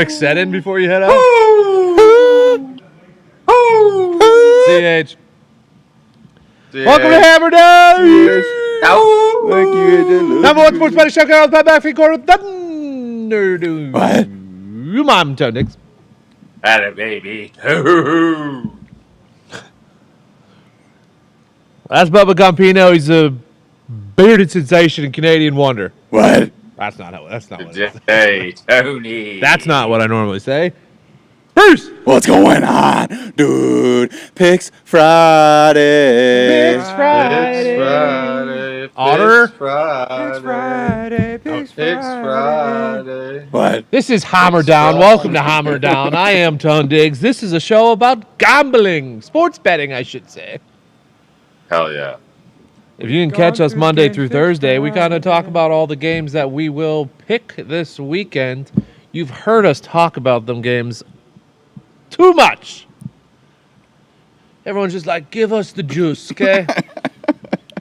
quick set in before you head out? CH. Welcome to Hammer Dahn. Thank you. Number one sports betting show on the back feet corner of Thunder Dude. What? You mom, Toe Nicks. Atta baby. That's Bubba Campino. He's a bearded sensation and Canadian wonder. What? That's not what it is. Hey, Tony. That's not what I normally say. Bruce! What's going on, dude? Picks Friday. Picks Friday. Friday. Otter? Friday. Picks Friday. What? This is Hammer Dahn. Welcome to Hammer Dahn. I am Ton Diggs. This is a show about gambling. Sports betting, I should say. Hell yeah. If you can catch us Monday through Thursday, we kind of talk about all the games that we will pick this weekend. You've heard us talk about them games too much. Everyone's just like, give us the juice, okay?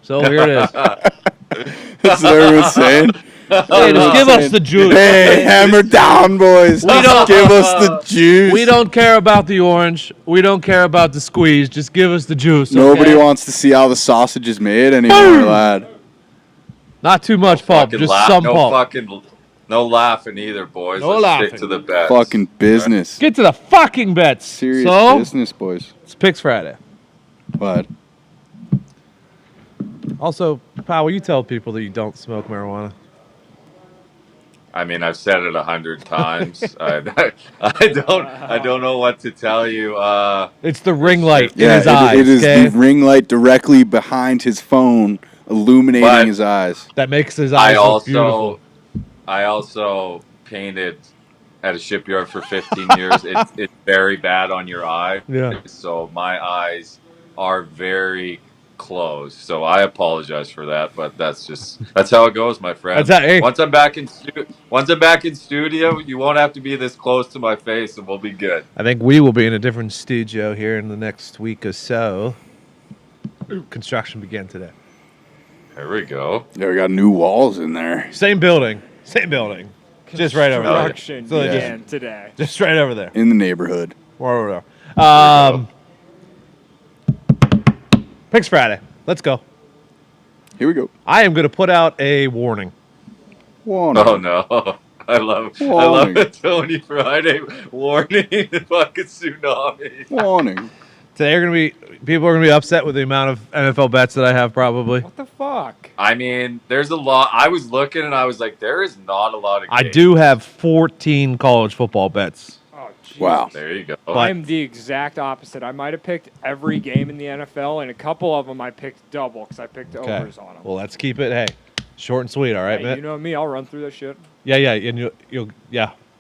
So here it is. That's what everyone's saying. Hey, just give us the juice. Hey, Hammer Down, boys. don't- Give us the juice. We don't care about the orange. We don't care about the squeeze. Just give us the juice. Nobody okay? wants to see how the sausage is made anymore, lad. Not too much pulp, Fucking just laugh. some No pulp. fucking. No laughing either, boys. No Let's laughing. stick to the bets. Fucking business. Get to the fucking bets. Serious so, business, boys. it's Picks Friday. What? Also, pal, will you tell people that you don't smoke marijuana? I mean, I've said it 100 times. I don't know what to tell you. It's the ring light in Yeah, his eyes, it is okay? the ring light directly behind his phone, illuminating But- his eyes. That makes his eyes look beautiful. I also painted at a shipyard for 15 years. It's very bad on your eye. Yeah. So my eyes are very closed. So I apologize for that, but that's how it goes, my friend. Hey. Once I'm back in studio, you won't have to be this close to my face, and we'll be good. I think we will be in a different studio here in the next week or so. Construction began today. There we go. Yeah, we got new walls in there. Same building. Just right over there. Construction So began today. Just right over there. In the neighborhood. Right over there. Picks Friday. Let's go. Here we go. I am going to put out a warning. Warning. Oh no. I love it. Tony Friday warning the fucking tsunami. Warning. Today people are gonna be upset with the amount of NFL bets that I have probably. What the fuck? I mean, there's a lot. I was looking and I was like, there is not a lot of games. I do have 14 college football bets. Oh, jeez. Wow. There you go. I'm the exact opposite. I might have picked every game in the NFL, and a couple of them I picked double because I picked Okay. overs on them. Well, let's keep it short and sweet. All right, Hey, man. you know me, I'll run through that shit. Yeah, and you'll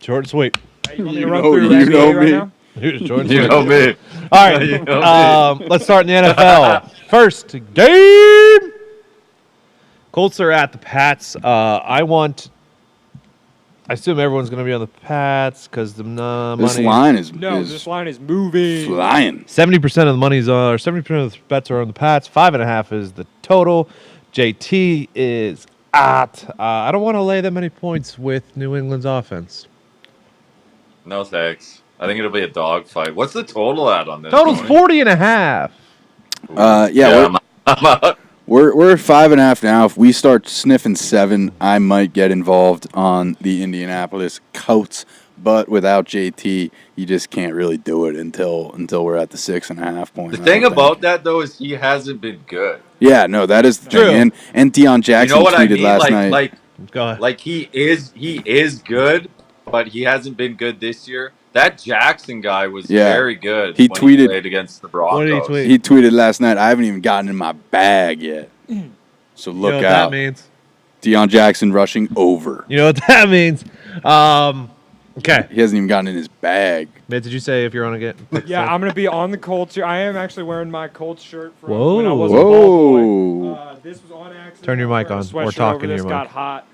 short and sweet. Hey, you want me You to run know- through you the know NBA right me. now? Short and You sweet. know me. All right, You know me. let's start in the NFL. First game. Colts are at the Pats. I assume everyone's going to be on the Pats because the money. This line is, No, this line is moving. flying. 70% of the money's on, or 70% of the bets are on the Pats. 5.5 is the total. JT is at. I don't want to lay that many points with New England's offense. No thanks. I think it'll be a dogfight. What's the total at on this? Total's Tony? 40.5. Yeah, I'm out. we're at 5.5 now. If we start sniffing 7, I might get involved on the Indianapolis Colts. But without JT, you just can't really do it until we're at the 6.5 point. The thing about that though is he hasn't been good. Yeah, no, that is the True. thing. And Deion You Jackson know what I tweeted mean? last night. Go ahead. Like he is good, but he hasn't been good this year. That Jackson guy was very good. He when tweeted- he played against the Broncos. What did he tweet? He tweeted last night, I haven't even gotten in my bag yet. So You know look what out. that means? Deion Jackson rushing over. You know what that means? Okay. He hasn't even gotten in his bag. Mitt, did you say if you're on again? Yeah, I'm going to be on the Colts here. I am actually wearing my Colts shirt from Whoa. when I was a ball boy. Whoa. This was on accident. Turn your mic I'm on, wearing a or sweatshirt talk over into this, your got mic. hot.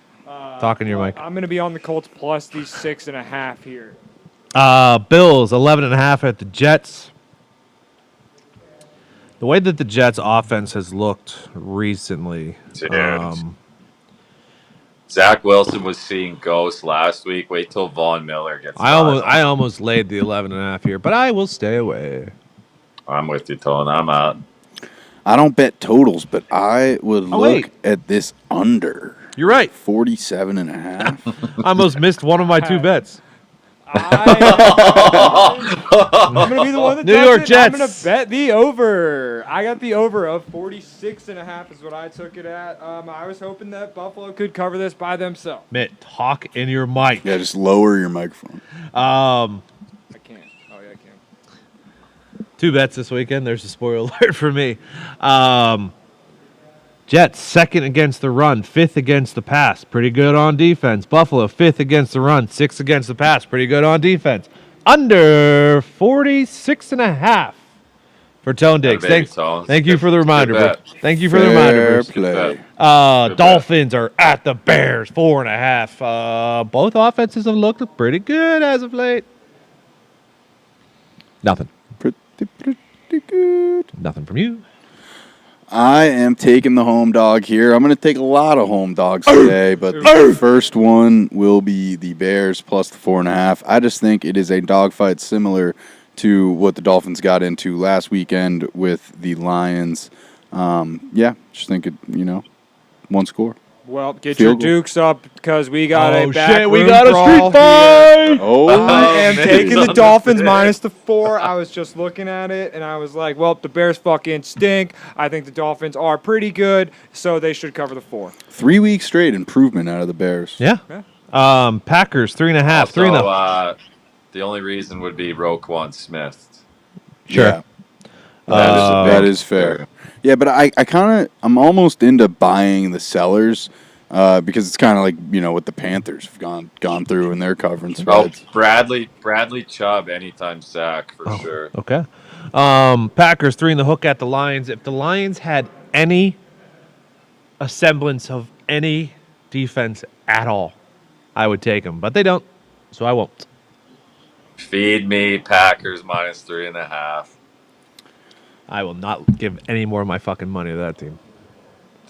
Talk into your mic. I'm going to be on the Colts plus these 6.5 here. Bills 11.5 at the Jets. The way that the Jets offense has looked recently, Dude. Zach Wilson was seeing ghosts last week. Wait till Von Miller gets. I almost laid the 11.5 here, but I will stay away. I'm with you, Tone. I'm out. I don't bet totals, but I would look at this under. You're right. 47.5. I almost missed one of my two bets. I'm going to be the one that New does York it. Jets. I'm going to bet the over. I got the over of 46.5 is what I took it at. I was hoping that Buffalo could cover this by themselves. Mitt, talk in your mic. Yeah, just lower your microphone. I can't. Oh, yeah, I can. Two bets this weekend. There's a spoiler alert for me. Jets, second against the run, fifth against the pass. Pretty good on defense. Buffalo, fifth against the run, sixth against the pass. Pretty good on defense. Under 46.5 for Tone Diggs. Thank you for the reminder, bro. Thank you for the reminder, Fair Bruce. play. Dolphins are at the Bears, 4.5. Both offenses have looked pretty good as of late. Nothing. Pretty good. Nothing from you. I am taking the home dog here. I'm going to take a lot of home dogs today, but the first one will be the Bears plus the 4.5. I just think it is a dogfight similar to what the Dolphins got into last weekend with the Lions. Just think it, one score. Well, get Field your goal. dukes up because we got a back shit, we room got a brawl street here. fight! I am man, taking he's the on the Dolphins pick. minus the 4. I was just looking at it, and I was like, well, the Bears fucking stink. I think the Dolphins are pretty good, so they should cover the 4. 3 weeks straight improvement out of the Bears. Yeah. Packers, 3.5. Also, 3.5. the only reason would be Roquan Smith. Sure. Yeah. That is fair. Yeah, but I'm almost into buying the sellers because it's kind of like, what the Panthers have gone through in their covering Oh, spreads. Bradley Chubb anytime sack for sure. Okay. Packers, 3 in the hook at the Lions. If the Lions had any semblance of any defense at all, I would take them. But they don't, so I won't. Feed me Packers minus 3.5. I will not give any more of my fucking money to that team.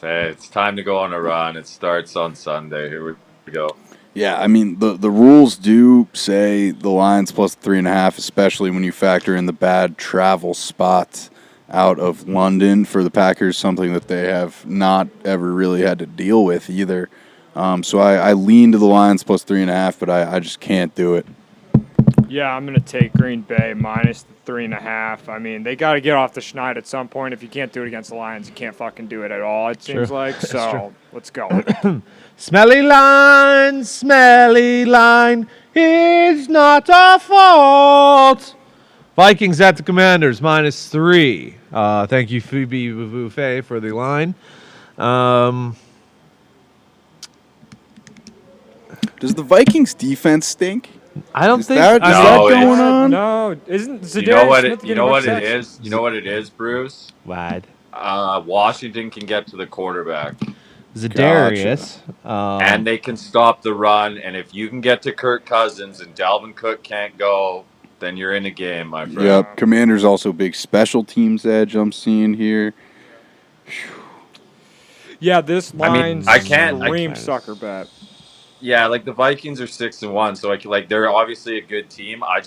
Hey, it's time to go on a run. It starts on Sunday. Here we go. Yeah, I mean, the rules do say the Lions plus 3.5, especially when you factor in the bad travel spots out of London for the Packers, something that they have not ever really had to deal with either. So I lean to the Lions plus 3.5, but I just can't do it. Yeah, I'm going to take Green Bay minus the 3.5. I mean, they got to get off the schneid at some point. If you can't do it against the Lions, you can't fucking do it at all, it seems like. So, let's go. Smelly line, it's not our fault. Vikings at the Commanders, minus 3. Thank you, Phoebe Buffet, for the line. Does the Vikings defense stink? I don't Is think. that- is that going on? No, isn't Zadarius You know what Smith it? You getting know what more it sacks? is. You know what it is, Bruce. Wide. Washington can get to the quarterback, Zadarius. and they can stop the run. And if you can get to Kirk Cousins and Dalvin Cook can't go, then you're in a game, my friend. Yep. Commanders also big special teams edge I'm seeing here. Yeah, this line I can't- screams sucker bet. Yeah, like the Vikings are 6-1, so they're obviously a good team. I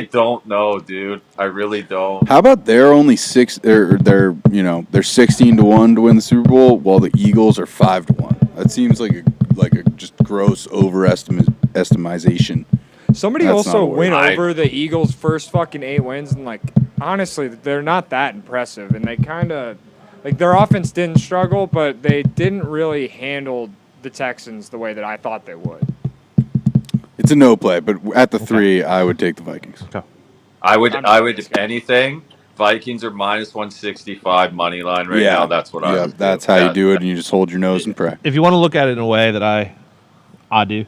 don't know, dude. I really don't. How about they're only 6? They're 16-1 to win the Super Bowl, while the Eagles are 5-1. That seems like a just gross overestimation. Somebody That's also not a word. went over the Eagles' first fucking 8 wins, and honestly, they're not that impressive. And they kind of their offense didn't struggle, but they didn't really handle the Texans the way that I thought they would. It's a no play, but at the 3, I would take the Vikings. Okay. I would, I'm if anything, Vikings are minus 165 money line right now. That's what I Yeah, would do. that's how you do it, and you just hold your nose and pray. If you want to look at it in a way that I do.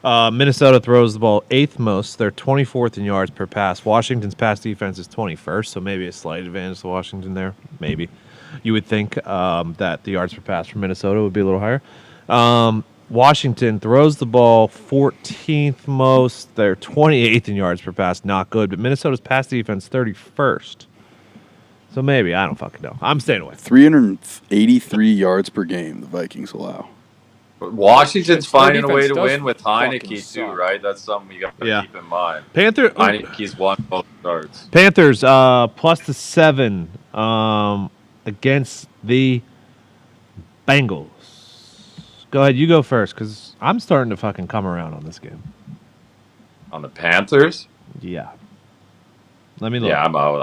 Minnesota throws the ball 8th most. They're 24th in yards per pass. Washington's pass defense is 21st, so maybe a slight advantage to Washington there. Maybe. You would think that the yards per pass for Minnesota would be a little higher. Washington throws the ball 14th most. They're 28th in yards per pass. Not good. But Minnesota's pass defense 31st. So maybe. I don't fucking know. I'm staying away. 383 yards per game the Vikings allow. Washington's Their finding a way defense to does win with fucking Heineke too, suck. right? That's something you got to keep in mind. Heineke's won both starts. Panthers plus the 7 against the Bengals. Go ahead, you go first, because I'm starting to fucking come around on this game. On the Panthers? Yeah. Let me look. Yeah, I'm out.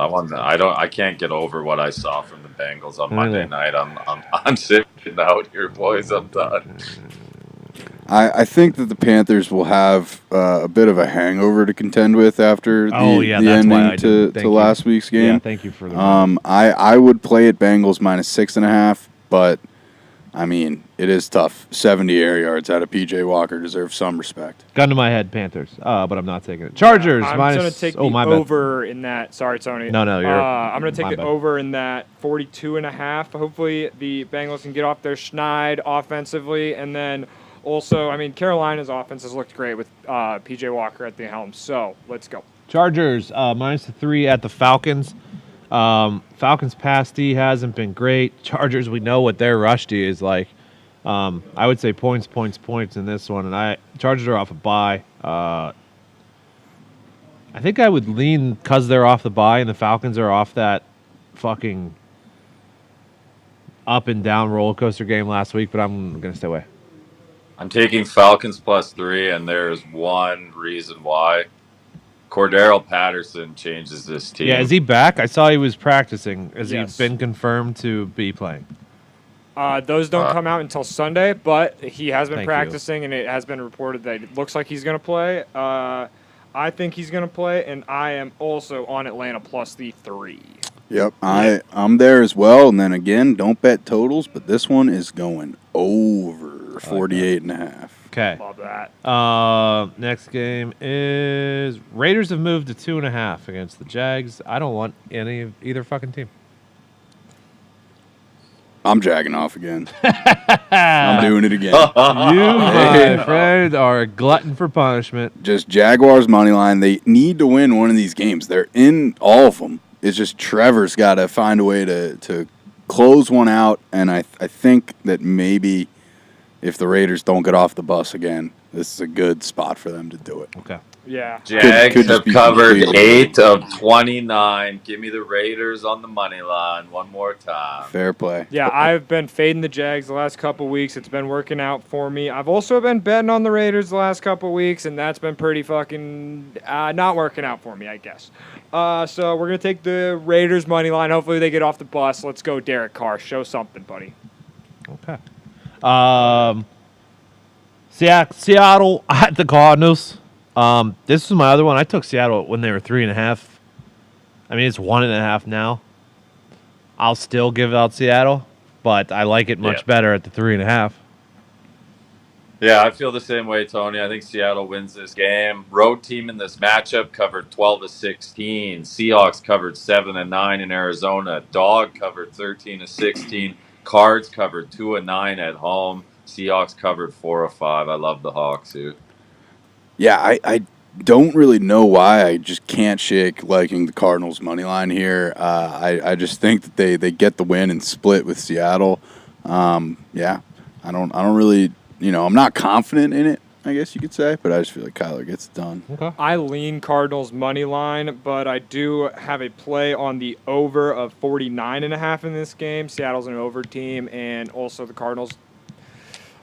I can't get over what I saw from the Bengals on Monday night. I'm sitting out here, boys. I'm done. I think that the Panthers will have a bit of a hangover to contend with after the ending to last week's game. Yeah, thank you for the I would play it Bengals minus 6.5, but I mean, it is tough. 70 air yards out of PJ Walker deserves some respect. Gun to my head, Panthers. But I'm not taking it. Chargers I'm minus. going to take the over in that. Sorry, Tony. No, you're. I'm going to take the over in that 42.5. Hopefully, the Bengals can get off their schneid offensively, and then also, I mean, Carolina's offense has looked great with PJ Walker at the helm. So let's go. Chargers minus the 3 at the Falcons. Falcons pass D hasn't been great. Chargers, we know what their rush D is like. I would say points in this one, and Chargers are off a bye. I think I would lean because they're off the bye and the Falcons are off that fucking up and down roller coaster game last week, but I'm gonna stay away. I'm taking Falcons plus 3, and there's one reason why. Cordero Patterson changes this team. Yeah, is he back? I saw he was practicing. Has he been confirmed to be playing? Those don't come out until Sunday, but he has been practicing, and it has been reported that it looks like he's going to play. I think he's going to play, and I am also on Atlanta plus the 3. Yep, I'm there as well. And then again, don't bet totals, but this one is going over 48.5. Okay. Love that. Next game is Raiders have moved to 2.5 against the Jags. I don't want any of either fucking team. I'm jagging off again. I'm doing it again. You, my friend, are a glutton for punishment. Just Jaguars money line. They need to win one of these games. They're in all of them. It's just Trevor's got to find a way to close one out, and I think that maybe if the Raiders don't get off the bus again, this is a good spot for them to do it. Okay. Yeah. Jags have covered 8 of 29. Give me the Raiders on the money line one more time. Fair play. Yeah, I've been fading the Jags the last couple weeks. It's been working out for me. I've also been betting on the Raiders the last couple weeks, and that's been pretty fucking not working out for me, I guess. So we're going to take the Raiders money line. Hopefully they get off the bus. Let's go, Derek Carr. Show something, buddy. Okay. Seattle at the Cardinals. This is my other one. I took Seattle when they were 3.5. I mean, it's 1.5 now. I'll still give out Seattle, but I like it much better at the 3.5. Yeah, I feel the same way, Tony. I think Seattle wins this game. Road team in this matchup covered 12 of 16. Seahawks covered 7 of 9 in Arizona. Dog covered 13 of 16. Cards covered 2 of 9 at home. Seahawks covered 4 of 5. I love the Hawks, dude. Yeah, I don't really know why. I just can't shake liking the Cardinals money line here. I just think that they get the win and split with Seattle. Yeah, I don't really, I'm not confident in it, I guess you could say, but I just feel like Kyler gets it done. Okay. I lean Cardinals money line, but I do have a play on the over of 49.5 in this game. Seattle's an over team, and also the Cardinals.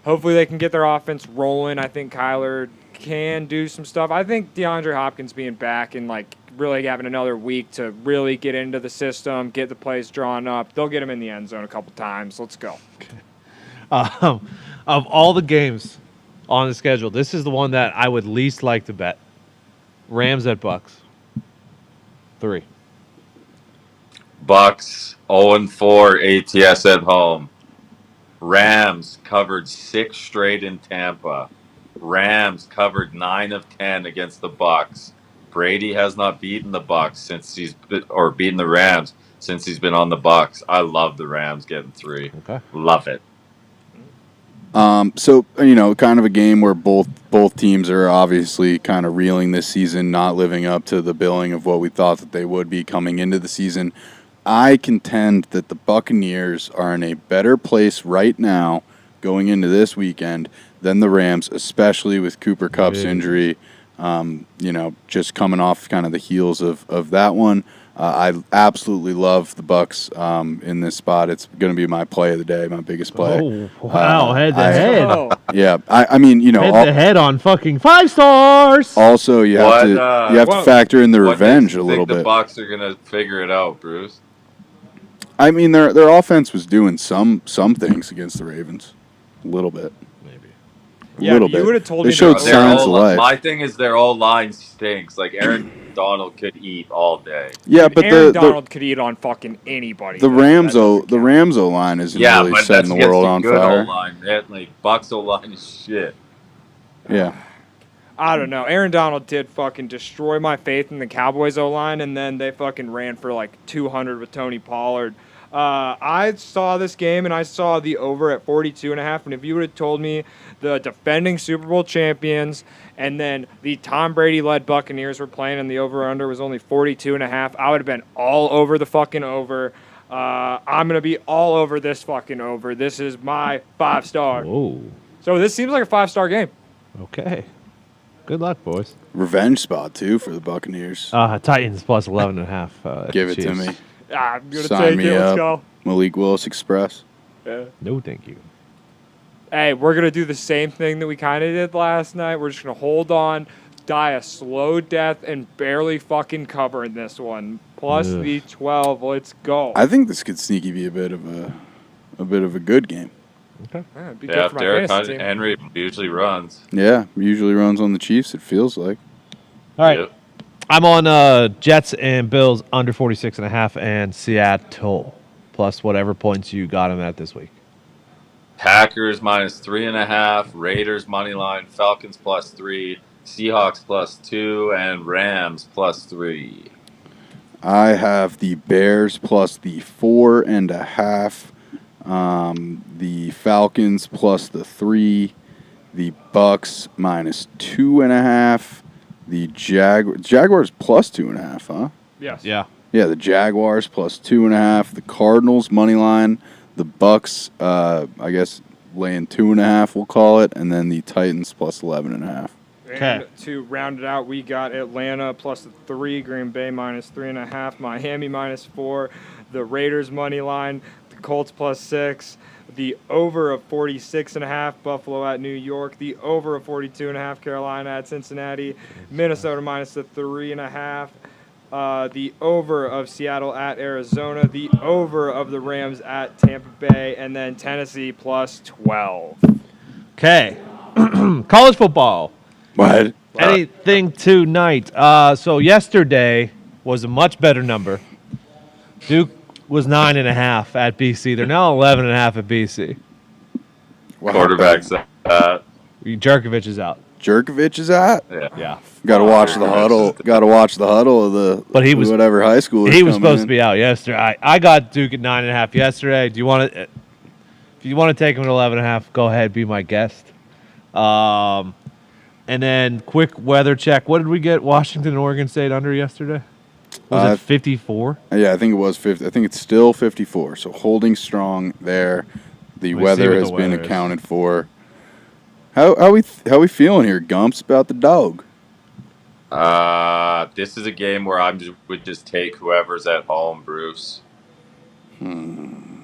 Hopefully they can get their offense rolling. I think Kyler can do some stuff. I think DeAndre Hopkins being back and really having another week to really get into the system, get the plays drawn up. They'll get him in the end zone a couple times. Let's go. Of all the games on the schedule, this is the one that I would least like to bet. Rams at Bucks. 3. Bucks 0-4 ATS at home. Rams covered 6 straight in Tampa. Rams covered 9 of 10 against the Bucks. Brady has not beaten the Bucks beaten the Rams since he's been on the Bucks. I love the Rams getting 3. Okay. Love it. So, kind of a game where both teams are obviously kind of reeling this season, not living up to the billing of what we thought that they would be coming into the season. I contend that the Buccaneers are in a better place right now going into this weekend than the Rams, especially with Cooper Kupp's injury. Just coming off kind of the heels of that one. I absolutely love the Bucks in this spot. It's going to be my play of the day, my biggest play. Oh, wow, head to head. Oh, Yeah, I mean, Head to head on fucking 5 stars. also you have to factor in the revenge a little bit. The Bucks are gonna figure it out, Bruce. I mean, their offense was doing some things against the Ravens, a little bit. yeah, little you bit. would have told They me showed that. signs of life. My thing is their O-line stinks. Like Aaron Donald could eat all day. Yeah, but Aaron the Donald could eat on fucking anybody. the Rams O line isn't really but setting that's the world on against the good fire. O-line. Like Bucks O-line is shit. Yeah, I don't know. Aaron Donald did fucking destroy my faith in the Cowboys O-line, and then they fucking ran for like 200 with Tony Pollard. I saw this game, and I saw the over at 42.5, and if you would have told me the defending Super Bowl champions and then the Tom Brady-led Buccaneers were playing and the over-under was only 42.5, I would have been all over the fucking over. I'm going to be all over this fucking over. This is my 5-star. Whoa. So this seems like a 5-star game. Okay. Good luck, boys. revenge spot too for the Buccaneers. Titans plus 11.5. Give it to me. I'm going to Sign take me it. Let's up. go. Malik Willis Express. Yeah. No, thank you. Hey, we're going to do the same thing that we kind of did last night. We're just going to hold on, die a slow death, and barely fucking cover in this one. Plus Ugh. the 12. Let's go. I think this could sneaky be a bit of a good game. Okay. Yeah, it'd be Yeah, good if for my Derrick fantasy team. Henry usually runs. Yeah, usually runs on the Chiefs. It feels like. All right. Yep. I'm on Jets and Bills under 46.5 and Seattle plus whatever points you got them at this week. Packers minus 3.5, Raiders money line, Falcons plus 3, Seahawks plus 2, and Rams plus 3. I have the Bears plus the 4.5, the Falcons plus the 3, the Bucks minus 2.5, the Jaguars plus 2.5, huh? Yes. Yeah. Yeah, the Jaguars plus 2.5, the Cardinals money line, the Bucks, I guess laying 2.5, we'll call it, and then the Titans plus 11.5. Okay. And to round it out, we got Atlanta plus the 3, Green Bay minus 3.5, Miami minus 4, the Raiders money line, the Colts plus 6, the over of 46.5, Buffalo at New York, the over of 42.5, Carolina at Cincinnati, Minnesota minus the 3.5. The over of Seattle at Arizona, the over of the Rams at Tampa Bay, and then Tennessee plus 12. Okay. College football. What? Anything tonight? So yesterday was a much better number. Duke was 9.5 at BC. They're now 11.5 at BC. Quarterback's Jerkovich is out. Jerkovich is at? yeah. Yeah. Got to watch the huddle. Got to watch the huddle of the. But he was- whatever high school. He was supposed to be out yesterday. I got Duke at 9.5 yesterday. Do you want to? If you want to take him at 11.5, go ahead, be my guest. And then quick weather check. What did we get? Washington and Oregon State under yesterday? Was it 54? Yeah, I think it was 50. I think it's still 54. So holding strong there. The Let me see weather what has the been weather is. accounted for. How we feeling here, Gumps, about the dog? This is a game where would just take whoever's at home, Bruce.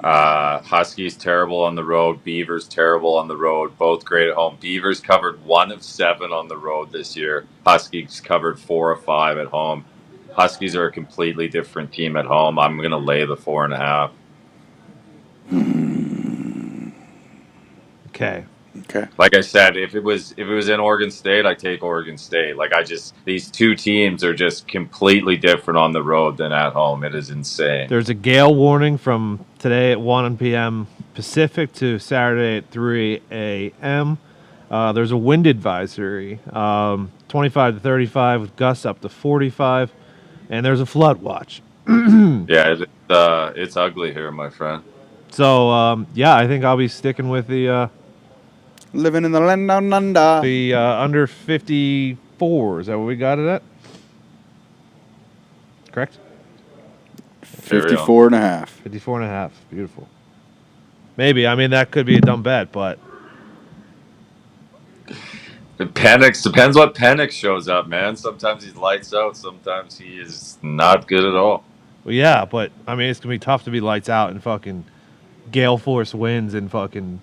Huskies terrible on the road. Beavers terrible on the road. Both great at home. Beavers covered 1 of 7 on the road this year. Huskies covered 4 of 5 at home. Huskies are a completely different team at home. I'm going to lay the 4.5. Okay. Okay. Like I said, if it was in Oregon State, I take Oregon State. These two teams are just completely different on the road than at home. It is insane. There's a gale warning from today at 1 p.m. Pacific to Saturday at 3 a.m. There's a wind advisory, 25 to 35 with gusts up to 45, and there's a flood watch. Yeah, it's ugly here, my friend. So, I think I'll be sticking with the Living in the land down under. under 54. Is that what we got it at? Correct? 54.5. 54.5. Beautiful. Maybe. I mean, that could be a dumb bet, but Penix depends what Penix shows up, man. Sometimes he's lights out. Sometimes he is not good at all. Well, yeah, but I mean, it's gonna be tough to be lights out and fucking gale force winds and fucking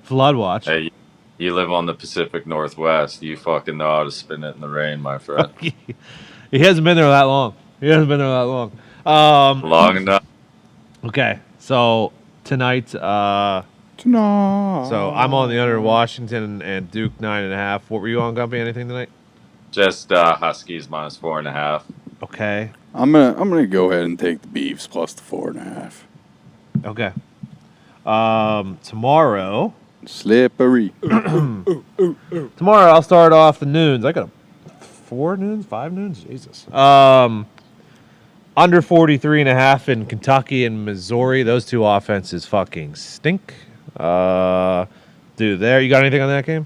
flood watch. Hey, you live on the Pacific Northwest. You fucking know how to spin it in the rain, my friend. He hasn't been there that long. Long enough. Okay, so tonight, so I'm on the under Washington and Duke 9.5. What were you on, Gumpy? Anything tonight? Just Huskies minus 4.5. Okay. I'm gonna go ahead and take the Beavs plus the 4.5. Okay. Tomorrow. Slippery. Tomorrow I'll start off the noons. I got 4 noons, 5 noons. Jesus. Under 43.5 in Kentucky and Missouri. Those two offenses fucking stink. Dude, there. You got anything on that game?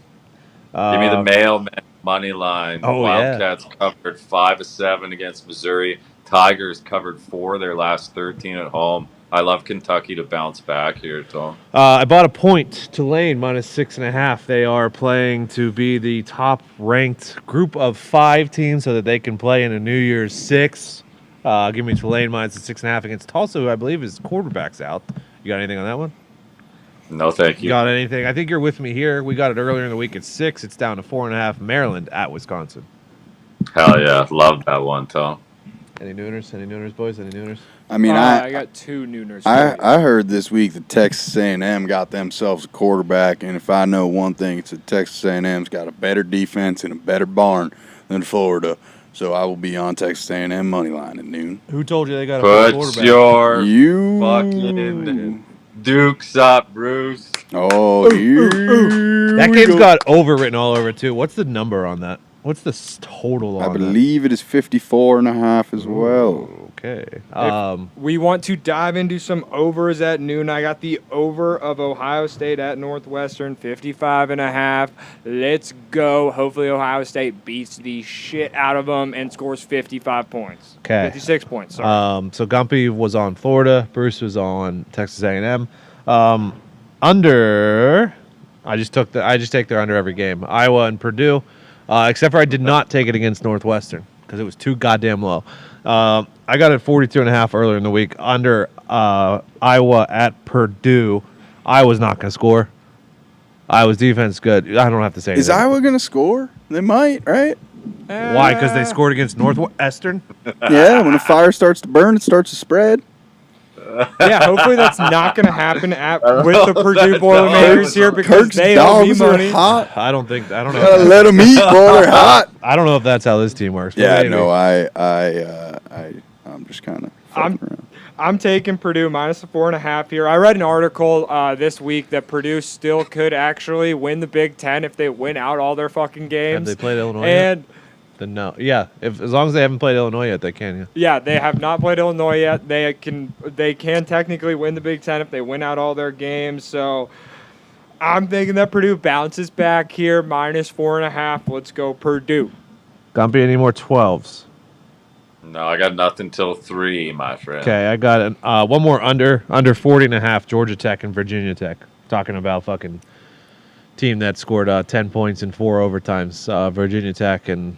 Give me the mailman money line. Oh, Wildcats covered 5 of 7 against Missouri. Tigers covered 4 their last 13 at home. I love Kentucky to bounce back here, Tom. I bought a point. Tulane minus 6.5. They are playing to be the top-ranked group of 5 teams so that they can play in a New Year's 6. Give me Tulane minus 6.5 against Tulsa, who I believe is quarterback's out. You got anything on that one? No, thank you. Got anything? I think you're with me here. We got it earlier in the week at 6. It's down to 4.5. Maryland at Wisconsin. Hell yeah. Love that one, Tom. Any nooners? Any nooners, boys? Any nooners? I mean, I got 2 nooners. I heard this week that Texas A&M got themselves a quarterback, and if I know one thing, it's that Texas A&M's got a better defense and a better barn than Florida. So I will be on Texas A&M money line at noon. Who told you they got a Put quarterback? your You fucking Dukes up, Bruce. Oh, That game's got over written all over it, too. What's the number on that? What's the total on I that? believe it is 54.5 as well. Okay. We want to dive into some overs at noon. I got the over of Ohio State at Northwestern, 55.5. Let's go. Hopefully Ohio State beats the shit out of them and scores 55 points. Okay. 56 points, sorry. So Gumpy was on Florida. Bruce was on Texas A&M. Under, I just take their under every game. Iowa and Purdue, except for I did not take it against Northwestern because it was too goddamn low. I got it 42.5 earlier in the week. Under Iowa at Purdue, Iowa's not going to score. Iowa's defense is good. I don't have to say anything. Is Iowa going to score? They might, right? Why? Because they scored against Northwestern? Yeah, when the fire starts to burn, it starts to spread. Yeah, hopefully that's not going to happen with the Purdue Boilermakers here because Kirk's they owe me dogs money. are hot. I don't Gotta know. let them eat while they're hot. I don't know if that's how this team works. but Yeah, anyway. no, I'm just kind of fucking around. I'm taking Purdue minus the 4.5 here. I read an article this week that Purdue still could actually win the Big Ten if they win out all their fucking games. Have they played Illinois And yet? Then no. Yeah, as long as they haven't played Illinois yet, they can. Yeah. yeah, they have not played Illinois yet. They can technically win the Big Ten if they win out all their games. So I'm thinking that Purdue bounces back here minus 4.5. Let's go Purdue. Gumpy, any more 12s? No, I got nothing till 3, my friend. Okay, I got one more under 40.5. Georgia Tech and Virginia Tech. Talking about fucking team that scored 10 points in 4 overtimes. Virginia Tech and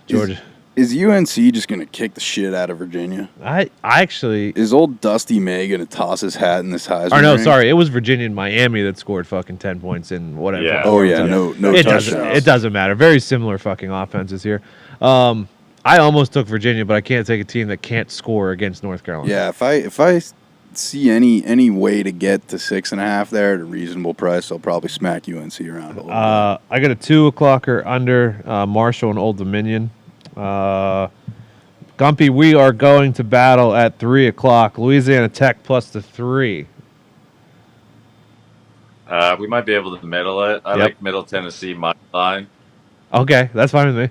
Georgia. Is UNC just going to kick the shit out of Virginia? I actually. Is old Dusty May going to toss his hat in this Heisman Or no, ring? sorry, it was Virginia and Miami that scored fucking 10 points in whatever. Yeah. Oh, yeah, no It touchdowns. doesn't matter. Very similar fucking offenses here. I almost took Virginia, but I can't take a team that can't score against North Carolina. Yeah, if I see any way to get to 6.5 there at a reasonable price, I'll probably smack UNC around a little bit. I got a 2 o'clocker under Marshall and Old Dominion. Gumpy, we are going to battle at 3 o'clock. Louisiana Tech plus the 3. We might be able to middle it. I like Middle Tennessee money line. Okay, that's fine with me.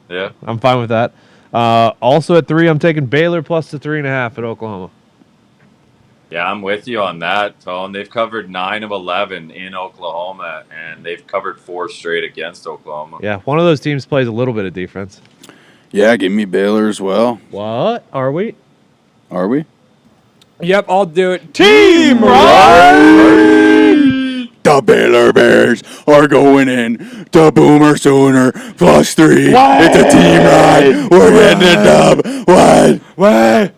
Yeah. I'm fine with that. Also at 3, I'm taking Baylor plus the 3.5 at Oklahoma. Yeah, I'm with you on that, Tone. They've covered 9 of 11 in Oklahoma, and they've covered 4 straight against Oklahoma. Yeah, one of those teams plays a little bit of defense. Yeah, give me Baylor as well. What? Are we? Are we? Yep, I'll do it. Team right! The Baylor Bears are going in to Boomer Sooner +3. It's a team ride. We're getting a dub. What?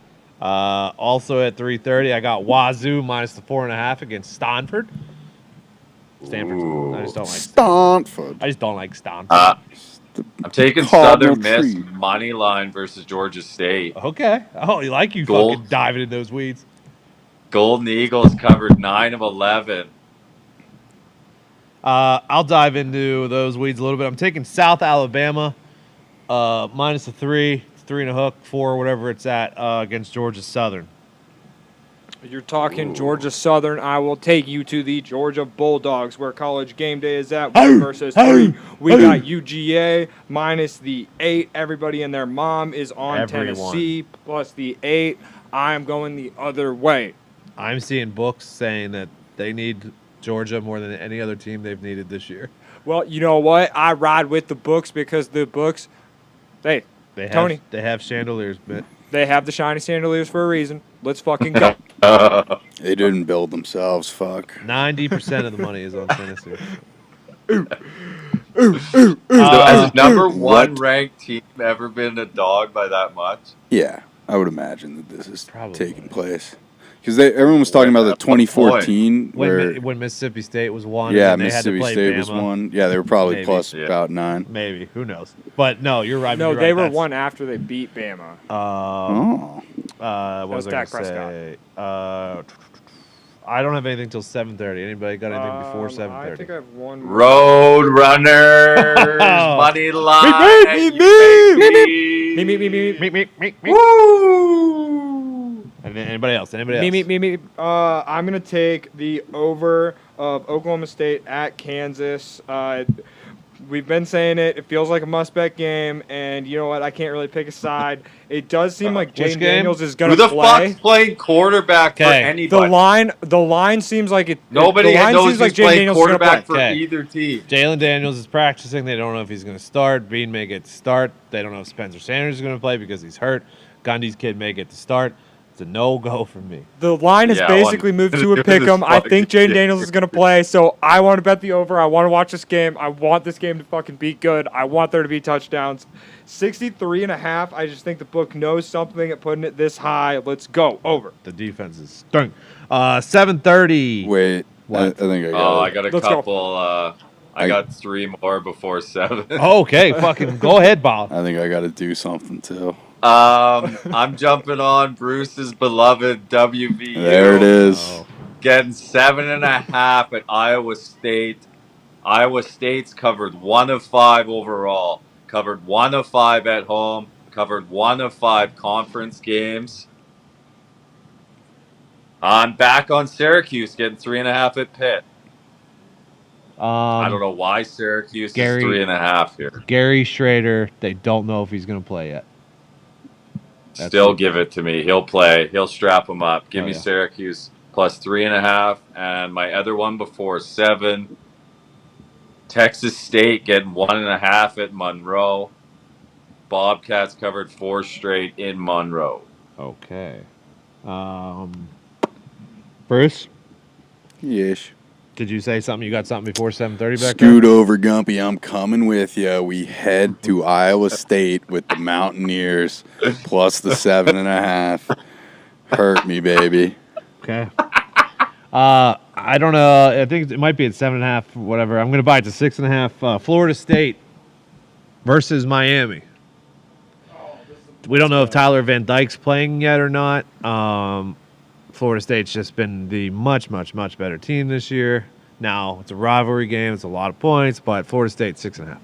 Also at 3:30, I got Wazoo minus the 4.5 against Stanford. Stanford. I just don't like Stanford. I just don't like Stanford. I'm taking Cardinal Southern Miss tree. money line versus Georgia State. Okay. Oh, you like you Gold. fucking diving in those weeds. Golden Eagles covered 9 of 11. I'll dive into those weeds a little bit. I'm taking South Alabama minus the 3, 3 and a hook, 4, whatever it's at, against Georgia Southern. You're talking Georgia Southern. I will take you to the Georgia Bulldogs, where College Game Day is at. 1 versus 3. We got UGA minus the 8. Everybody and their mom is on Everyone. Tennessee plus the 8. I am going the other way. I'm seeing books saying that they need Georgia more than any other team they've needed this year. Well, you know what? I ride with the books because the books, They have, Tony. They have chandeliers, but they have the shiny chandeliers for a reason. Let's fucking go. They didn't build themselves. Fuck. 90% of the money is on Tennessee. So has a number what? 1 ranked team ever been a dog by that much? Yeah, I would imagine that this is Probably. taking place. Because everyone was talking about the 2014 where When Mississippi State was one. yeah, and they had to Mississippi play State was Bama. one. Yeah, they were probably Maybe. plus Yeah. about 9. Maybe. Who knows? But no, you're right. No, you're they right. were That's- one after they beat Bama. Oh, What was was I going Dak to Prescott. say? I don't have anything till 7:30. Anybody got anything before I think 7:30? I have one. Road Runners money line. Me. Woo! And then anybody else? Anybody else? Me. I'm gonna take the over of Oklahoma State at Kansas. We've been saying it. It feels like a must-bet game, and you know what? I can't really pick a side. It does seem like Which Jane game? Daniels is Who gonna the play. fuck's playing quarterback for Okay. anybody? The line seems like it. Nobody the line knows seems like who's Jane playing Daniels is gonna play. quarterback for Okay. either team. Jalen Daniels is practicing. They don't know if he's going to start. Bean may get to start. They don't know if Spencer Sanders is going to play because he's hurt. Gundy's kid may get to start. It's a no-go for me. The line has Yeah, basically one- moved to a this pick 'em. I fucking think Jane shit. Daniels is going to play, so I want to bet the over. I want to watch this game. I want this game to fucking be good. I want there to be touchdowns. 63.5. I just think the book knows something at putting it this high. Let's go. Over. The defense is stunk. 7:30. wait. What? I think I got Oh, it. I got a Let's go. couple. I got 3 more before 7. Okay, fucking go ahead, Bob. I think I got to do something too. I'm jumping on Bruce's beloved WVU. There it is. Oh. Getting 7.5 at Iowa State. Iowa State's covered 1 of 5 overall. Covered 1 of 5 at home. Covered 1 of 5 conference games. I'm back on Syracuse, getting 3.5 at Pitt. I don't know why Syracuse Gary- is 3.5 here. Gary Schrader, they don't know if he's going to play yet. That's Still it. give it to me. He'll play. He'll strap him up. Give Oh, me yeah. Syracuse plus 3.5. And my other one before 7. Texas State getting 1.5 at Monroe. Bobcats covered 4 straight in Monroe. Okay. Bruce, Yes. did you say something? You got something before 7:30 back Scoot over, Gumpy. I'm coming with you. We head to Iowa State with the Mountaineers plus the 7.5. Hurt me, baby. there? Okay. I don't know. I think it might be at 7.5, whatever. I'm going to buy it to 6.5. Florida State versus Miami. We don't know if Tyler Van Dyke's playing yet or not. Florida State's just been the much better team this year. Now, it's a rivalry game. It's a lot of points, but Florida State, 6.5.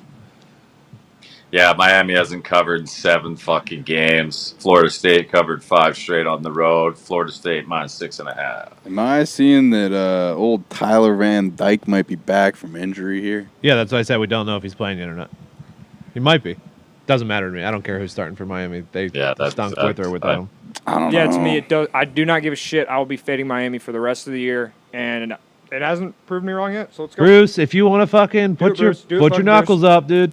Yeah, Miami hasn't covered 7 fucking games. Florida State covered 5 straight on the road. Florida State minus 6.5. Am I seeing that old Tyler Van Dyke might be back from injury here? Yeah, that's why I said we don't know if he's playing yet or not. He might be. Doesn't matter to me. I don't care who's starting for Miami. They stunk with or without him. I don't know. Yeah, to me, it does. I do not give a shit. I will be fading Miami for the rest of the year, and it hasn't proved me wrong yet. So let's go. Bruce, if you want to fucking Do it, put your Bruce. Do it, put your fucking knuckles up, dude.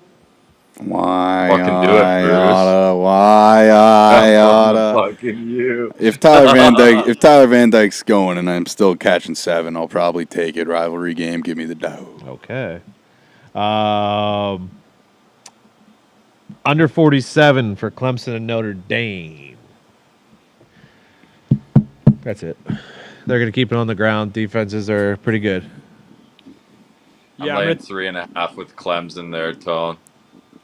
Why Fucking do it, I Bruce. oughta, why I oughta. Fucking you. if Tyler Van Dyke's going and I'm still catching 7, I'll probably take it. Rivalry game, give me the dough. Okay. Under 47 for Clemson and Notre Dame. That's it. They're going to keep it on the ground. Defenses are pretty good. I'm Yeah, laying 3.5 with Clemson there, Tone.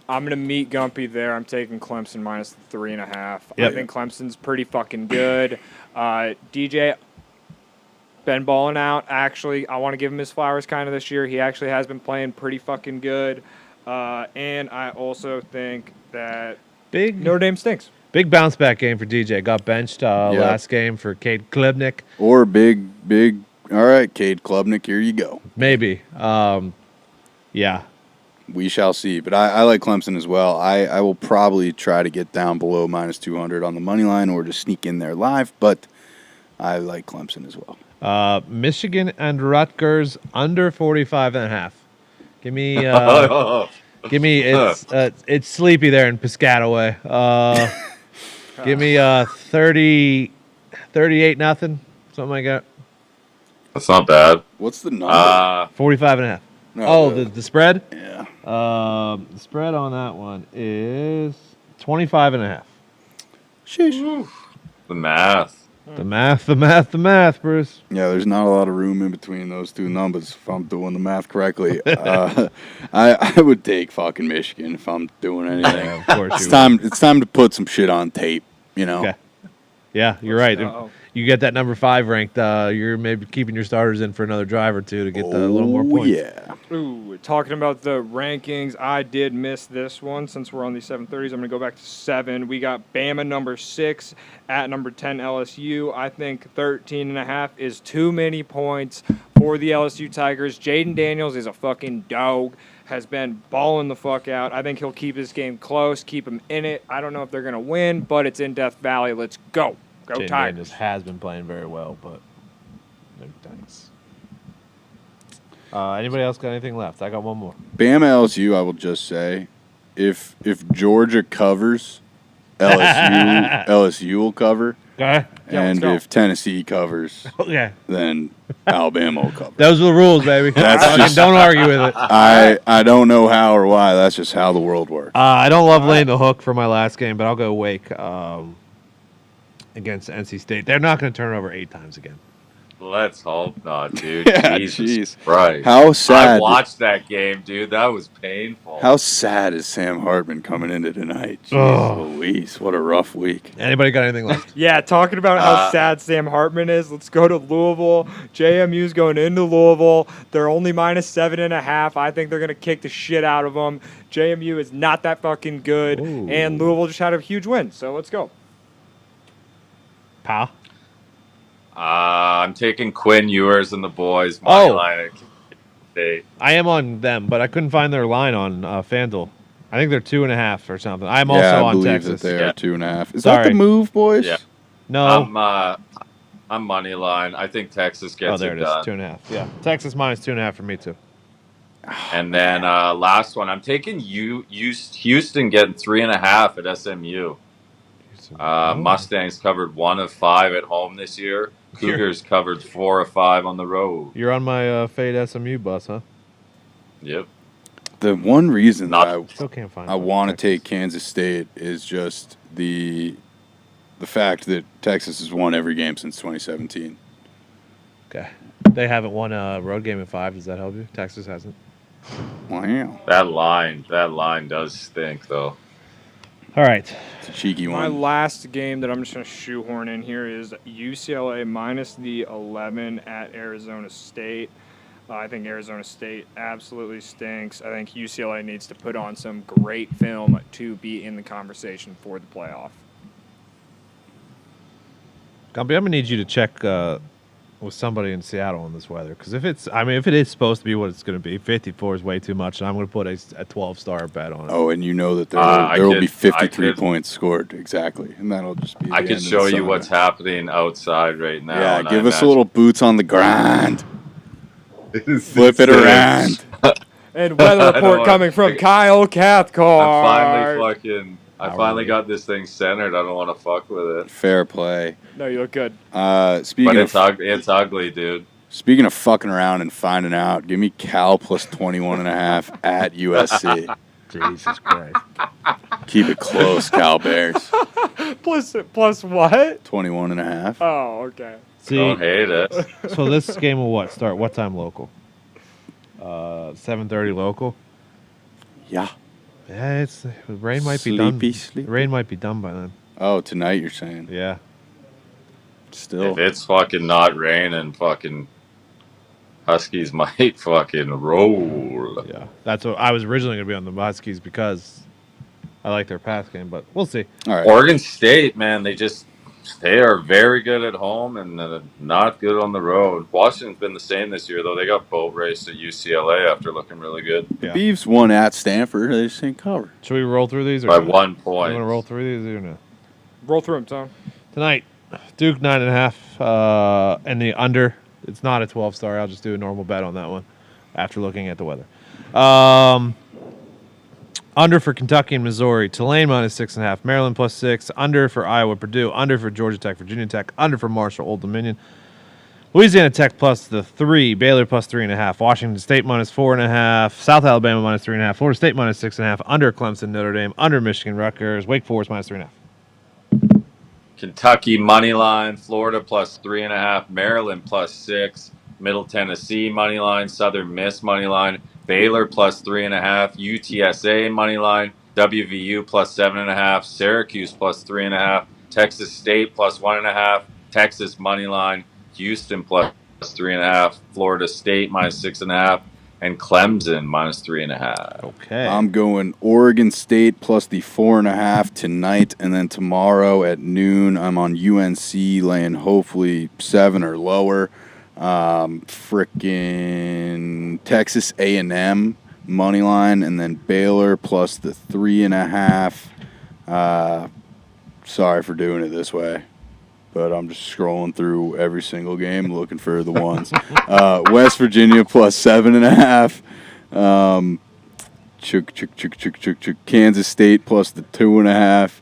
I'm gonna meet Gumpy there. I'm taking Clemson minus 3.5. Yep. I think Clemson's pretty fucking good. DJ been balling out. Actually, I want to give him his flowers kind of this year. He actually has been playing pretty fucking good. And I also think that Notre Dame stinks. Big bounce back game for DJ. Got benched last game for Cade Klubnik. Or big. All right, Cade Klubnik, here you go. Maybe. Yeah. We shall see. But I like Clemson as well. I will probably try to get down below minus 200 on the money line or just sneak in there live. But I like Clemson as well. Michigan and Rutgers under 45.5. Give me it's sleepy there in Piscataway. Give me 38 nothing, something like that. That's not bad. What's the number? 45.5. No, the spread? Yeah. The spread on that one is 25.5. Sheesh. The math. The math, Bruce. Yeah, there's not a lot of room in between those two numbers if I'm doing the math correctly. I would take fucking Michigan if I'm doing anything. Yeah, of course It's time to put some shit on tape, you know. Okay. Yeah, you're right. Uh-oh. You get that number 5 ranked. You're maybe keeping your starters in for another drive or two to get a little more points. Yeah. Ooh, talking about the rankings, I did miss this one since we're on the 7:30s. I'm going to go back to 7. We got Bama number 6 at number 10 LSU. I think 13.5 is too many points for the LSU Tigers. Jaden Daniels is a fucking dog. Has been balling the fuck out. I think he'll keep this game close, keep him in it. I don't know if they're going to win, but it's in Death Valley. Let's go. Go Jaden Tigers. Daniels has been playing very well, but no thanks. Anybody else got anything left? I got one more. Bama LSU, I will just say, if Georgia covers, LSU will cover. Okay. Yeah, let's And go. if Tennessee covers, Okay. then Alabama will cover. Those are the rules, baby. That's just- Don't argue with it. I don't know how or why. That's just how the world works. I don't love laying the hook for my last game, but I'll go Wake against NC State. They're not going to turn it over 8 times again. Let's hope not, dude. Yeah, Jesus jeez. Christ. How sad? I watched that game, dude. That was painful. How sad is Sam Hartman coming into tonight? Oh. Jeez Louise, what a rough week. Anybody got anything left? Yeah, talking about how sad Sam Hartman is. Let's go to Louisville. JMU's going into Louisville. They're only minus 7.5. I think they're going to kick the shit out of them. JMU is not that fucking good. Ooh. And Louisville just had a huge win. So let's go. Pal? I'm taking Quinn Ewers and the boys. Money line at Kansas State. I am on them, but I couldn't find their line on FanDuel. I think they're 2.5 or something. I'm also I on believe Texas. that they Yeah. are 2.5. Is Sorry. that the move, boys? Yeah. No. I'm money line. I think Texas gets There it it is. done. 2.5. Yeah. Texas minus 2.5 for me, too. And then last one, I'm taking Houston getting 3.5 at SMU. Mustangs covered 1 of 5 at home this year. Cougars covered 4 of 5 on the road. You're on my Fade SMU bus, huh? Yep. The one reason Not- that Still can't find I one. want to Texas. take Kansas State is just the fact that Texas has won every game since 2017. Okay. They haven't won a road game in 5. Does that help you? Texas hasn't. Wow. That line does stink, though. All right. It's a cheeky My one. last game that I'm just going to shoehorn in here is UCLA minus the 11 at Arizona State. I think Arizona State absolutely stinks. I think UCLA needs to put on some great film to be in the conversation for the playoff. Gumpy, I'm gonna need you to check with somebody in Seattle on this weather, because if it is supposed to be what it's gonna be, 54 is way too much, and I'm gonna put a 12-star bet on it. Oh, and you know that I there will could- be 53 I could- points scored exactly, and that'll just be. I the can end of show the you summer. what's happening outside right now. Yeah, and give I us a little boots on the grind. imagine- Flip it around. And weather report coming from Kyle Cathcart. I finally got this thing centered. I don't want to fuck with it. Fair play. No, you look good. But it's ugly, dude. Speaking of fucking around and finding out, give me Cal plus 21.5 at USC. Jesus Christ. Keep it close, Cal Bears. Plus what? 21.5. Oh, okay. See, Don't hate it. so this game will what start? What time local? 7:30 local. Yeah. Yeah, it's rain might be Sleepy, done. sleepy. Rain might be done by then. Oh, tonight you're saying? Yeah. Still. If it's fucking not raining, fucking Huskies might fucking roll. Yeah. That's what I was originally going to be on the Huskies because I like their pass game, but we'll see. All right. Oregon State, man, they are very good at home and not good on the road. Washington's been the same this year, though. They got boat raced at UCLA after looking really good. The Beavs won at Stanford. They just ain't covered. Should we roll through these? Or By no? 1 point. You want to roll through these or no? Roll through them, Tom. Tonight, Duke 9.5 and the under. It's not a 12-star. I'll just do a normal bet on that one after looking at the weather. Under for Kentucky and Missouri. Tulane minus 6.5. Maryland plus 6. Under for Iowa, Purdue. Under for Georgia Tech, Virginia Tech. Under for Marshall, Old Dominion. Louisiana Tech plus the 3. Baylor plus 3.5. Washington State minus 4.5. South Alabama minus 3.5. Florida State minus 6.5. Under Clemson, Notre Dame. Under Michigan, Rutgers. Wake Forest minus 3.5. Kentucky money line, Florida plus 3.5, Maryland plus 6, Middle Tennessee money line, Southern Miss money line, Baylor plus 3.5, UTSA money line, WVU plus 7.5, Syracuse plus 3.5, Texas State plus 1.5, Texas money line, Houston plus 3.5, Florida State minus 6.5, and Clemson minus 3.5. Okay. I'm going Oregon State plus the 4.5 tonight, and then tomorrow at noon I'm on UNC laying hopefully 7 or lower. Frickin' Texas A&M money line, and then Baylor plus the 3.5. Sorry for doing it this way, but I'm just scrolling through every single game looking for the ones. West Virginia plus 7.5. Kansas State plus the 2.5.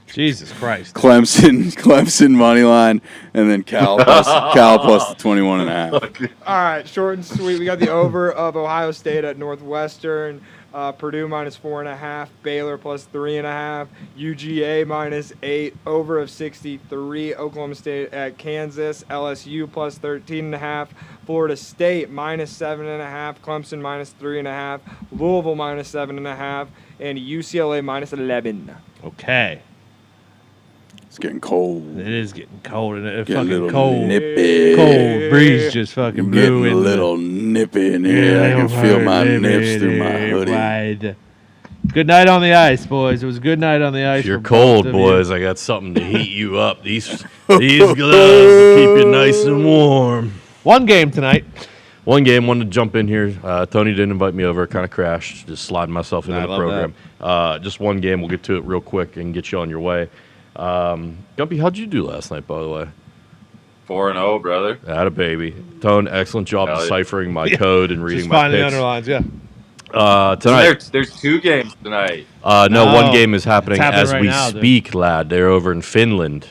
Jesus Christ. Clemson money line, and then Cal plus the 21.5. All right, short and sweet. We got the over of Ohio State at Northwestern. Purdue minus 4.5, Baylor plus 3.5, UGA minus 8, over of 63, Oklahoma State at Kansas, LSU plus 13.5, Florida State minus 7.5, Clemson minus 3.5, Louisville minus 7.5, and UCLA minus 11. Okay. It's getting cold. It is getting cold, and it's Getting a fucking little cold. nippy. Cold breeze just fucking blew Getting a in. little nippy in here. I can feel my nips through my hoodie. Wide. Good night on the ice, boys. It was a good night on the ice. If you're for cold, both of boys, I got something to heat you up. These gloves will keep you nice and warm. you. One game tonight. One game, wanted to jump in here. Tony didn't invite me over. Kind of crashed. Just sliding myself into I the love program. Just one game. We'll get to it real quick and get you on your way. Gumpy, how'd you do last night, by the way? 4-0, brother. Atta baby. Tone, excellent job Hell yeah. deciphering my code and reading Just my finding the picks. underlines, yeah. Tonight. There's 2 games tonight. No, No, one game is happening it's happening as right we now, dude. speak, lad. They're over in Finland.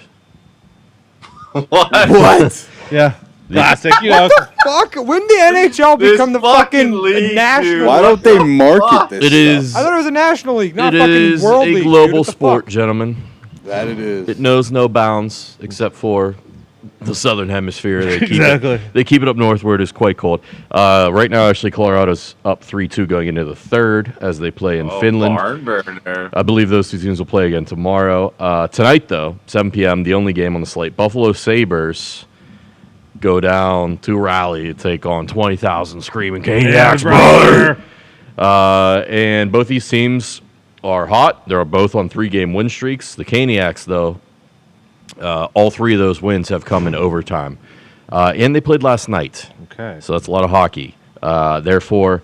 What? Yeah. Classic, you know. Fuck, when did the NHL This become the fucking fucking league, national? dude. Why don't they market this It is. stuff? I thought it was a national league, not It fucking is world a league. global dude. What the sport, fuck? gentlemen. That it is. It knows no bounds except for the southern hemisphere. They keep Exactly. They keep it up north where it is quite cold. Right now, actually, Colorado's up 3-2 going into the third as they play in Finland. Barn burner. I believe those two teams will play again tomorrow. Tonight, though, 7 p.m., the only game on the slate. Buffalo Sabres go down to Raleigh to take on 20,000 screaming Caniacs, brother. And both these teams are hot. They're both on 3-game win streaks. The Caniacs, though, all 3 of those wins have come in overtime. And they played last night. Okay. So that's a lot of hockey. Therefore,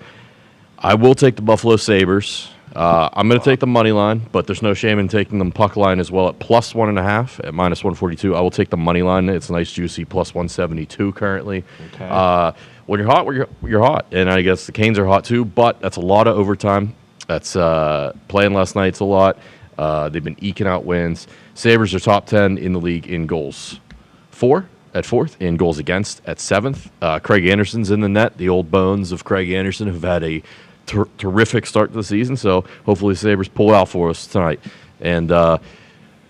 I will take the Buffalo Sabres. I'm going to take the money line, but there's no shame in taking the puck line as well at plus 1.5 at minus 142. I will take the money line. It's a nice, juicy plus 172 currently. Okay. When you're hot, you're hot. And I guess the Canes are hot too, but that's a lot of overtime. That's playing last night's a lot. They've been eking out wins. Sabres are top 10 in the league in goals. 4 at 4th, in goals against at 7th. Craig Anderson's in the net. The old bones of Craig Anderson have had a terrific start to the season, so hopefully the Sabres pull out for us tonight. And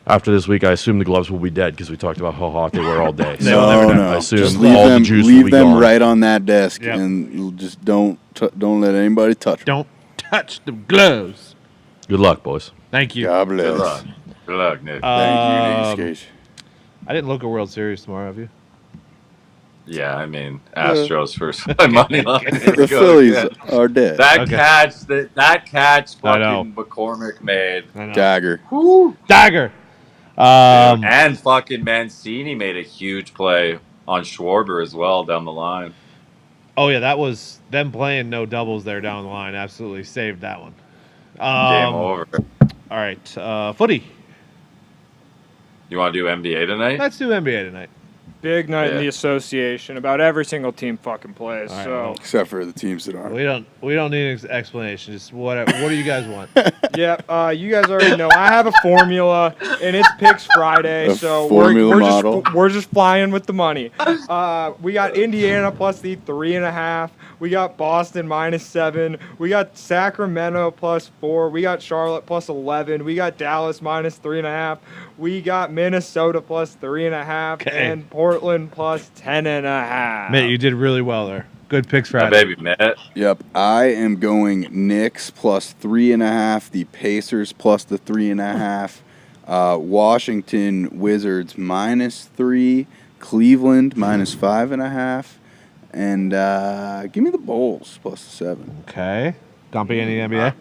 after this week, I assume the gloves will be dead because we talked about how hot they were all day. No. I assume Just all the juice will leave be them gone. right on that desk, Yep. and you'll just don't let anybody touch them. Don't touch the gloves. Good luck, boys. Thank you. God Good bless. luck. Good luck, Nick. Thank you, Nick Skate. I didn't look at World Series tomorrow, have you? Yeah, I mean, Astros first money line. The Phillies are dead. That Okay. catch I know. fucking McCormick made. I know. Dagger. Dagger. And fucking Mancini made a huge play on Schwarber as well down the line. Oh, yeah, that was them playing no doubles there down the line. Absolutely saved that one. Game over. All right, footy. You want to do NBA tonight? Let's do NBA tonight. Big night in Yeah. the association. About every single team fucking plays. All right, So well, Except for the teams that aren't. We don't need an explanation. Just what do you guys want? yeah, you guys already know. I have a formula, and it's Picks Friday. A so formula model. we're just flying with the money. We got Indiana plus the 3.5. We got Boston -7. We got Sacramento +4. We got Charlotte +11. We got Dallas -3.5. We got Minnesota +3.5, Okay. and Portland +10.5. Mate, you did really well there. Good picks, Yeah, Friday. baby, Matt. Yep, I am going Knicks plus 3.5. The Pacers plus the 3.5. Washington Wizards -3. Cleveland -5.5. And give me the Bulls plus 7. Okay. Dumpy, any NBA?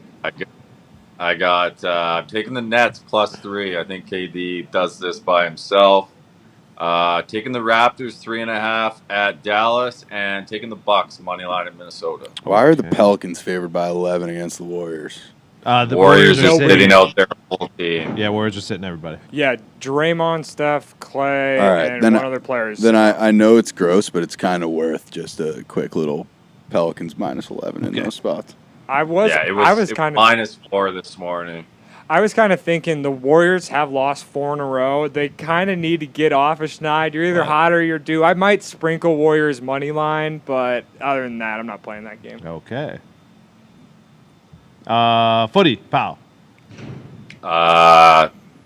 I got. I'm taking the Nets +3. I think KD does this by himself. Taking the Raptors 3.5 at Dallas, and taking the Bucks money line at Minnesota. Why are the Okay. Pelicans favored by 11 against the Warriors? The Warriors are sitting. sitting out their whole team. Yeah, Warriors are sitting everybody. Yeah, Draymond, Steph, Clay, All right, and then one other players. Then I know it's gross, but it's kind of worth just a quick little Pelicans -11 in Okay. those spots. I was It was kind of -4 this morning. I was kind of thinking the Warriors have lost 4 in a row. They kind of need to get off a schneid. You're either hot or you're due. I might sprinkle Warriors money line, but other than that, I'm not playing that game. Okay. Footy, pow.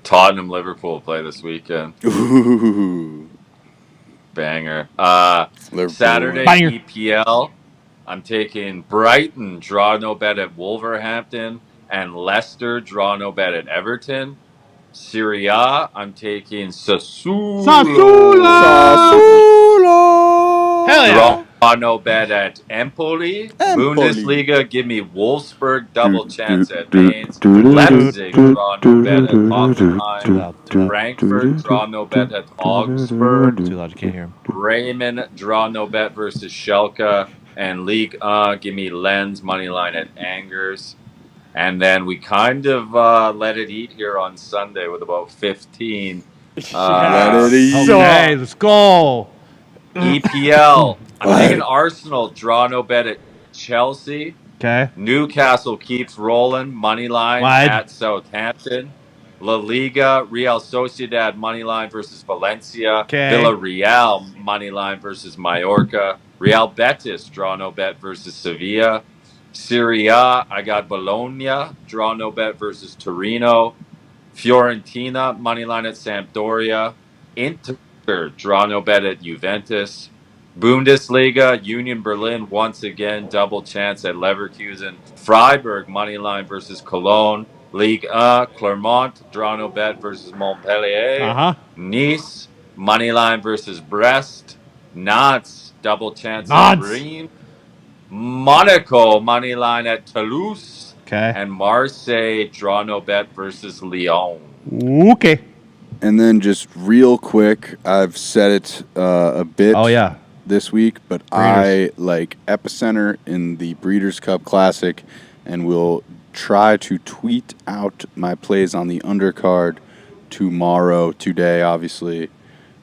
Tottenham Liverpool play this weekend. Ooh. Banger. Liverpool Saturday Banger. EPL. I'm taking Brighton, draw no bet at Wolverhampton, and Leicester, draw no bet at Everton. Serie A, I'm taking Sassuolo. Hell yeah. Draw no bet at Empoli. Bundesliga, give me Wolfsburg, double chance at Mainz. Leipzig, draw no bet at Too Hoffenheim. loud. Too loud. Frankfurt, draw no bet at Augsburg. Too loud. You can't hear him. Bremen, draw no bet versus Schalke. And League give me Lens, money line at Angers. And then we kind of let it eat here on Sunday with about 15. Let it eat. Okay, let's go. EPL, I'm taking Arsenal, draw no bet at Chelsea. Okay. Newcastle keeps rolling, money line Wide. at Southampton. La Liga, Real Sociedad money line versus Valencia. Okay. Villarreal money line versus Mallorca. Real Betis, draw no bet versus Sevilla. Serie A, I got Bologna, draw no bet versus Torino. Fiorentina, money line at Sampdoria. Inter, draw no bet at Juventus. Bundesliga, Union Berlin once again, double chance at Leverkusen. Freiburg, money line versus Cologne. Ligue 1, Clermont, draw no bet versus Montpellier. Uh-huh. Nice, money line versus Brest. Nantes, double chance Nantes. at Reims. Monaco, money line at Toulouse. Okay. And Marseille, draw no bet versus Lyon. Okay. And then just real quick, I've said it a bit Oh, yeah. this week, but I like Epicenter in the Breeders' Cup Classic, and we'll try to tweet out my plays on the undercard tomorrow. Today, obviously,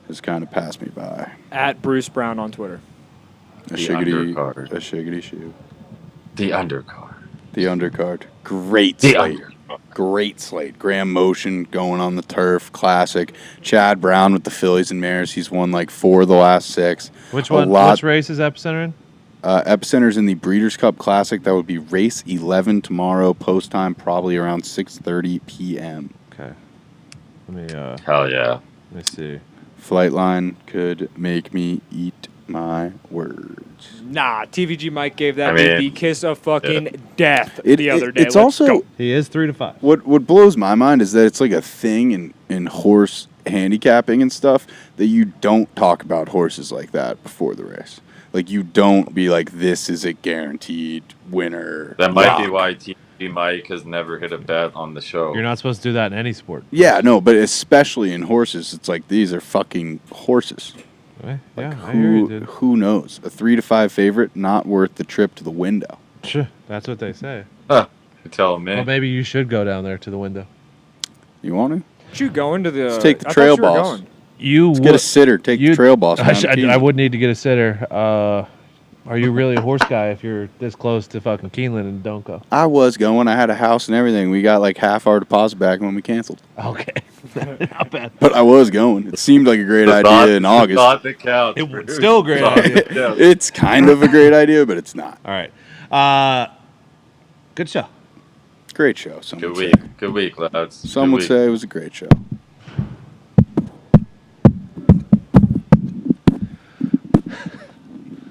has kind of passed me by. At Bruce Brown on Twitter. A The shiggity undercard. a shiggity shoe. The undercard. The undercard. Great The slate. undercard. Great slate. Graham Motion going on the turf. Classic. Chad Brown with the Phillies and Mariners. He's won like 4 of the last 6. Which A one? lot- Which race is Epicenter in? Epicenter's in the Breeders' Cup Classic. That would be race 11 tomorrow. Post time probably around 6:30 p.m. Okay. Let me Hell yeah. let me see. Flightline could make me eat my words. Nah, TVG Mike gave that I mean, baby kiss of fucking death It- the it- other day. it's Let's also- go. He is 3 to 5. What blows my mind is that it's like a thing in horse handicapping and stuff that you don't talk about horses like that before the race. Like you don't be like, this is a guaranteed winner. That might be lock. why TV Mike has never hit a bet on the show. You're not supposed to do that in any sport. Yeah, no, but especially in horses, it's like these are fucking horses. Okay? Yeah, I hear you, dude. Who knows? A 3 to 5 favorite, not worth the trip to the window. Sure, that's what they say. Huh. You're telling me. Well, maybe you should go down there to the window. You want to? You go into the. Let's take the I thought trail you were boss. going. You Let's get a sitter. Take the trail boss. down to I Keeneland. would need to get a sitter. Are you really a horse guy if you're this close to fucking Keeneland and don't go? I was going. I had a house and everything. We got like half our deposit back when we canceled. Okay. Not bad. But I was going. It seemed like a great The thought- idea in the August. thought that counts. It was Bruce. still a great The thought idea. that counts. It's kind of a great idea, but it's not. All right. Good show. Great show. Some Good would week. say. Good week, lads. Some Good would week. say it was a great show.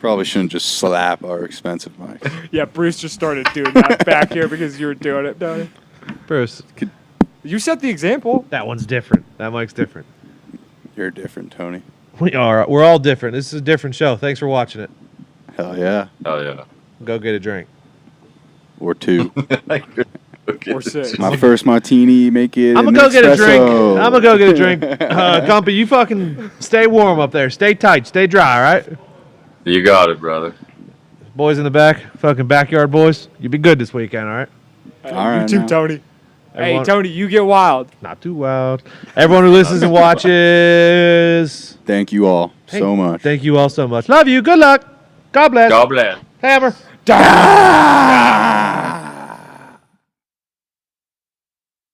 Probably shouldn't just slap our expensive mics. Yeah, Bruce just started doing that back here because you were doing it. Don't you? Bruce, You set the example. that one's different. That mic's different. You're different, Tony. We are. We're all different. This is a different show. Thanks for watching it. Hell yeah. Hell yeah. Go get a drink. Or 2. Okay. Or 6. My first martini, make it I'm an gonna go get a drink. espresso. I'm gonna go get a drink. Gumpy, you fucking stay warm up there. Stay tight. Stay dry. All right. You got it, brother. Boys in the back, fucking backyard boys. You be good this weekend. All right. All right, You too, now. Tony. Everyone- Hey, Tony, you get wild. Not too wild. Everyone who listens and watches. Thank you all Hey, so much. Thank you all so much. Love you. Good luck. God bless. God bless. Hammer. Ah!